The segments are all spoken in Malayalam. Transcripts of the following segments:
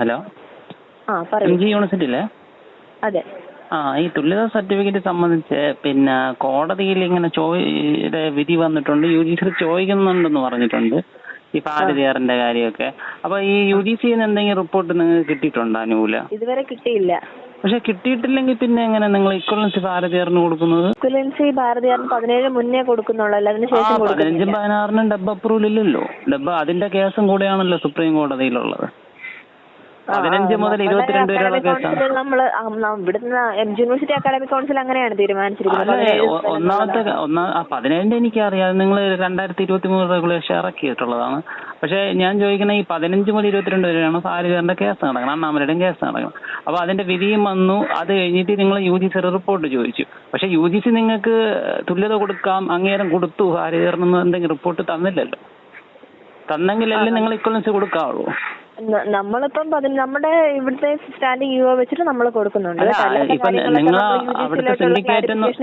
ഹലോ. പറയൂ. MG യൂണിവേഴ്സിറ്റി അല്ലേ? അതെ. ഈ തുല്യതാ സർട്ടിഫിക്കറ്റ് സംബന്ധിച്ച് പിന്നെ കോടതിയിൽ ഇങ്ങനെ വിധി വന്നിട്ടുണ്ട്, UGC ചോദിക്കുന്നുണ്ടെന്ന് പറഞ്ഞിട്ടുണ്ട് ഈ ഭാരതിയാറിന്റെ കാര്യമൊക്കെ. അപ്പൊ ഈ UGC എന്തെങ്കിലും റിപ്പോർട്ട് നിങ്ങൾക്ക് കിട്ടിയിട്ടുണ്ടോ അനുകൂല? ഇതുവരെ കിട്ടിയില്ല. പക്ഷെ കിട്ടിയിട്ടില്ലെങ്കിൽ പിന്നെ എങ്ങനെ നിങ്ങൾ ഇക്വലൻസി ഭാരതിയാറിന് കൊടുക്കുന്നത്? ഇക്വലൻസി ഭാരതിയാറിന് 17 മുന്നേ കൊടുക്കുന്നുള്ളൂ, അതിന് ശേഷം 15-നും 16-നും ഡബ് അപ്രൂവൽ ഇല്ലല്ലോ. അതിന്റെ കേസും കൂടെയാണല്ലോ സുപ്രീം കോടതിയിലുള്ളത്. 15 മുതൽ 22 വരെയുള്ള കേസാണ്. നമ്മള് ഇവിടുന്ന് MG യൂണിവേഴ്സിറ്റി അക്കാഡമിക് കൗൺസിൽ അങ്ങനെയാണ് തീരുമാനിച്ചിരിക്കുന്നത്. അല്ലേ, 17 എനിക്കറിയാം, നിങ്ങൾ 2023 റെഗുലേഷൻ ഇറക്കിയിട്ടുള്ളതാണ്. പക്ഷെ ഞാൻ ചോദിക്കുന്ന ഈ 15 മുതൽ 22 വരെയാണ് ഭാരതിയാറിന്റെ കേസ് നടക്കണം, അണ്ണാമലയുടെയും കേസ് നടക്കണം. അപ്പൊ അതിന്റെ വിധിയും വന്നു. അത് കഴിഞ്ഞിട്ട് നിങ്ങൾ UGC റിപ്പോർട്ട് ചോദിച്ചു. പക്ഷെ UGC നിങ്ങൾക്ക് തുല്യത കൊടുക്കാം, അംഗീകാരം കൊടുത്തു, ഭാരതിയാറിനൊന്നും എന്തെങ്കിലും റിപ്പോർട്ട് തന്നില്ലല്ലോ. തന്നെങ്കിലല്ലേ നിങ്ങൾ ഇക്വലൻസി കൊടുക്കാവുള്ളൂ. നമ്മളിപ്പം നമ്മുടെ ഇവിടുത്തെ സ്റ്റാൻഡിംഗ് യുവ വെച്ചിട്ട് നമ്മൾ കൊടുക്കുന്നുണ്ട്.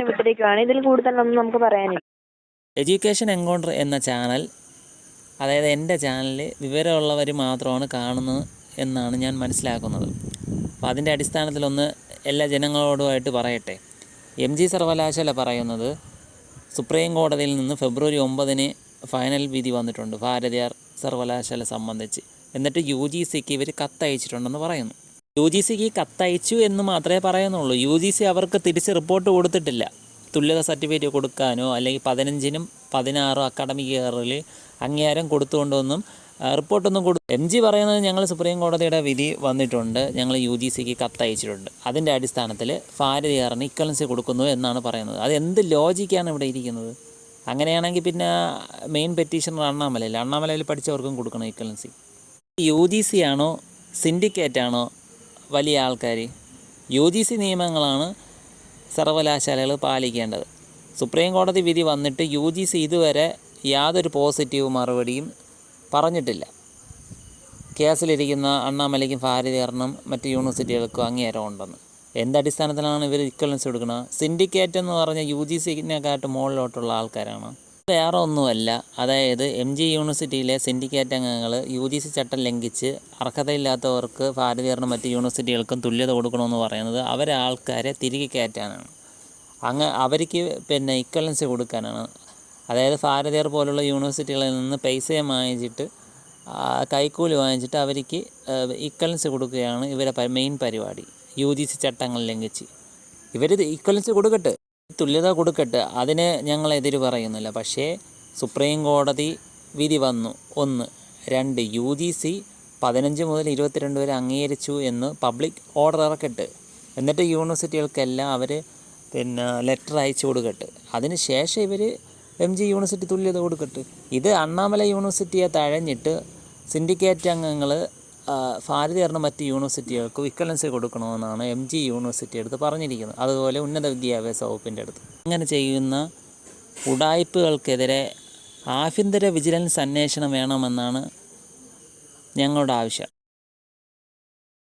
വിട്ടിരിക്കുകയാണ്. ഇതിൽ കൂടുതലൊന്നും നമുക്ക് പറയാനില്ല. എഡ്യൂക്കേഷൻ എൻകൗണ്ടർ എന്ന ചാനൽ, അതായത് എൻ്റെ ചാനൽ വിവരമുള്ളവർ മാത്രമാണ് കാണുന്നത് എന്നാണ് ഞാൻ മനസ്സിലാക്കുന്നത്. അപ്പോൾ അതിൻ്റെ അടിസ്ഥാനത്തിലൊന്ന് എല്ലാ ജനങ്ങളോടുമായിട്ട് പറയട്ടെ. MG സർവകലാശാല പറയുന്നത് സുപ്രീം കോടതിയിൽ നിന്ന് ഫെബ്രുവരി 9 ഫൈനൽ വിധി വന്നിട്ടുണ്ട് ഭാരതിയാർ സർവകലാശാല സംബന്ധിച്ച്. എന്നിട്ട് UGCക്ക് ഇവർ കത്തയച്ചിട്ടുണ്ടെന്ന് പറയുന്നു. UGCക്ക് കത്തയച്ചു എന്ന് മാത്രമേ പറയുന്നുള്ളൂ. UGC അവർക്ക് തിരിച്ച് റിപ്പോർട്ട് കൊടുത്തിട്ടില്ല. തുല്യത സർട്ടിഫിക്കറ്റ് കൊടുക്കാനോ അല്ലെങ്കിൽ 15-നും 16 അക്കാഡമിക് ഇയറിൽ അംഗീകാരം കൊടുത്തുകൊണ്ടൊന്നും റിപ്പോർട്ടൊന്നും MG പറയുന്നത് ഞങ്ങൾ സുപ്രീം കോടതിയുടെ വിധി വന്നിട്ടുണ്ട്, ഞങ്ങൾ UGCക്ക് കത്തയച്ചിട്ടുണ്ട്, അതിൻ്റെ അടിസ്ഥാനത്തിൽ ഭാരതിയാറിന് ഇക്വലൻസി കൊടുക്കുന്നു എന്നാണ് പറയുന്നത്. അത് എന്ത് ലോജിക്കാണ് ഇവിടെ ഇരിക്കുന്നത്? അങ്ങനെയാണെങ്കിൽ പിന്നെ മെയിൻ പെറ്റീഷണർ അണ്ണാമലയിൽ പഠിച്ചവർക്കും കൊടുക്കണം ഇക്വലൻസി. UGC ആണോ സിൻഡിക്കേറ്റ് ആണോ വലിയ ആൾക്കാർ? UGC നിയമങ്ങളാണ് സർവകലാശാലകൾ പാലിക്കേണ്ടത്. സുപ്രീം കോടതി വിധി വന്നിട്ട് UGC ഇതുവരെ യാതൊരു പോസിറ്റീവ് മറുപടിയും പറഞ്ഞിട്ടില്ല. കേസിലിരിക്കുന്ന അണ്ണാമലയ്ക്കും ഭാരതിയാറിനും മറ്റ് യൂണിവേഴ്സിറ്റികൾക്കും അംഗീകാരം ഉണ്ടെന്ന്. എന്തടിസ്ഥാനത്തിലാണ് ഇവർ ഇക്വലൻസി കൊടുക്കുന്നത്? സിൻഡിക്കേറ്റ് എന്ന് പറഞ്ഞ UGCനെക്കാട്ട് മുകളിലോട്ടുള്ള ആൾക്കാരാണ്, വേറെ ഒന്നുമല്ല. അതായത് MG യൂണിവേഴ്സിറ്റിയിലെ സിൻഡിക്കേറ്റ് അംഗങ്ങൾ UGC ചട്ടം ലംഘിച്ച് അർഹതയില്ലാത്തവർക്ക് ഭാരതിയാറിനും മറ്റ് യൂണിവേഴ്സിറ്റികൾക്കും തുല്യത കൊടുക്കണമെന്ന് പറയുന്നത് അവരെ ആൾക്കാരെ തിരികെ കയറ്റാനാണ്. അവർക്ക് പിന്നെ ഇക്വലൻസി കൊടുക്കാനാണ്. അതായത് ഭാരതിയാർ പോലുള്ള യൂണിവേഴ്സിറ്റികളിൽ നിന്ന് പൈസയും വാങ്ങിച്ചിട്ട് കൈക്കൂലി വാങ്ങിച്ചിട്ട് അവർക്ക് ഇക്വലൻസി കൊടുക്കുകയാണ് ഇവരെ മെയിൻ പരിപാടി. UGC ചട്ടങ്ങൾ ലംഘിച്ച് ഇവർ ഇക്വലൻസി കൊടുക്കട്ടെ, തുല്യത കൊടുക്കട്ടെ, അതിന് ഞങ്ങളെതിര് പറയുന്നില്ല. പക്ഷേ സുപ്രീം കോടതി വിധി വന്നു 1. 2 UGC 15 മുതൽ 22 വരെ അംഗീകരിച്ചു എന്ന് പബ്ലിക് ഓർഡർ ഇറക്കട്ടെ. എന്നിട്ട് യൂണിവേഴ്സിറ്റികൾക്കെല്ലാം അവർ പിന്നെ ലെറ്റർ അയച്ചു കൊടുക്കട്ടെ. അതിന് ശേഷം ഇവർ MG യൂണിവേഴ്സിറ്റി തുല്യത കൊടുക്കട്ടെ. ഇത് അണ്ണാമല യൂണിവേഴ്സിറ്റിയെ തഴഞ്ഞിട്ട് സിൻഡിക്കേറ്റ് അംഗങ്ങൾ ഭാരതിയാറിന് മറ്റ് യൂണിവേഴ്സിറ്റികൾക്ക് ഇക്വലൻസി കൊടുക്കണമെന്നാണ് MG യൂണിവേഴ്സിറ്റി അടുത്ത് പറഞ്ഞിരിക്കുന്നത്. അതുപോലെ ഉന്നത വിദ്യാഭ്യാസ വകുപ്പിൻ്റെ അടുത്ത്. അങ്ങനെ ചെയ്യുന്ന ഉഡായിപ്പുകൾക്കെതിരെ ആഭ്യന്തര വിജിലൻസ് അന്വേഷണം വേണമെന്നാണ് ഞങ്ങളുടെ ആവശ്യം.